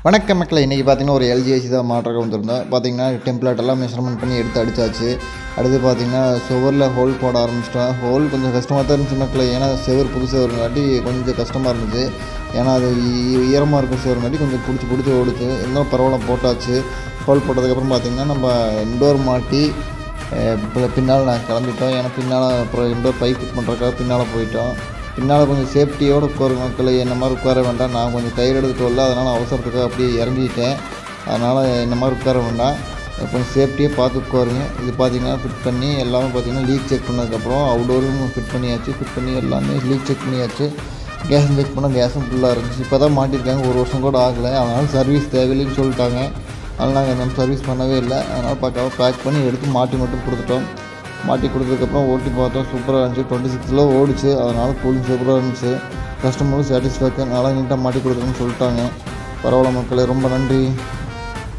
வணக்கம் மக்களே, இன்றைக்கி பார்த்தீங்கன்னா ஒரு எல்ஜிஐசி தான் மாற்றம் வந்திருந்தோம். பார்த்தீங்கன்னா டெம்ப்ளேட் எல்லாம் மெஷர்மெண்ட் பண்ணி எடுத்து அடித்தாச்சு. அடுத்து பார்த்தீங்கன்னா சுவரில் ஹோல் போட ஆரம்பிச்சிட்டோம். ஹோல் கொஞ்சம் கஷ்டமாக தான் இருந்துச்சு மக்களே, ஏன்னா செவர் புது செவருங்காட்டி கொஞ்சம் கஷ்டமாக இருந்துச்சு. ஏன்னா அது ஈரமாக இருக்கிற செவருங்காட்டி கொஞ்சம் பிடிச்சி ஓடுச்சு. இருந்தாலும் பரவாயில்ல, போட்டாச்சு. ஹோல் போட்டதுக்கப்புறம் பார்த்தீங்கன்னா நம்ம இன்டோர் மாட்டி பின்னால் நான் கிளம்பிட்டோம். ஏன்னா பின்னால் அப்புறம் இன்டோர் பைப் ஃபிட் பண்ணுறதுக்காக பின்னால் போயிட்டோம். பின்னால் கொஞ்சம் சேஃப்டியோடு உட்கார மக்களை என்ன மாதிரி உட்கார வேண்டாம். நான் கொஞ்சம் டயர் எடுத்துகிட்டு வரல, அதனால் அவசரத்துக்காக அப்படியே இறங்கிட்டேன். அதனால் என்ன மாதிரி உட்கார வேண்டாம், கொஞ்சம் சேஃப்டியாக பார்த்து உட்காருங்க. இது பார்த்திங்கன்னா ஃபிட் பண்ணி எல்லாமே பார்த்திங்கன்னா லீக் செக் பண்ணதுக்கப்புறம் அவுடோரும் ஃபிட் பண்ணியாச்சு. ஃபிட் பண்ணி எல்லாமே லீக் செக் பண்ணியாச்சு. கேஸும் செக் பண்ணால் கேஸும் ஃபுல்லாக இருந்துச்சு. இப்போ தான் மாட்டியிருக்காங்க, ஒரு வருஷம் கூட ஆகலை. அதனால் சர்வீஸ் தேவையில்லைன்னு சொல்லிட்டாங்க. அதனால் நாங்கள் நம்ம சர்வீஸ் பண்ணவே இல்லை. அதனால் பார்க்காம பேக் பண்ணி எடுத்து மாட்டி மட்டும் கொடுத்துட்டோம். மாட்டி கொடுத்ததுக்கப்புறம் ஓட்டி பார்த்தோம், சூப்பராக இருந்துச்சு. 26 ஓடிச்சு. அதனால் கூலிங் சூப்பராக இருந்துச்சு. கஸ்டமரும் சாட்டிஸ்ஃபேக்ஷன், நல்லா நீட்டாக மாட்டி கொடுக்குறேன்னு சொல்லிட்டாங்க. பரவாயில்ல மக்களே, ரொம்ப நன்றி.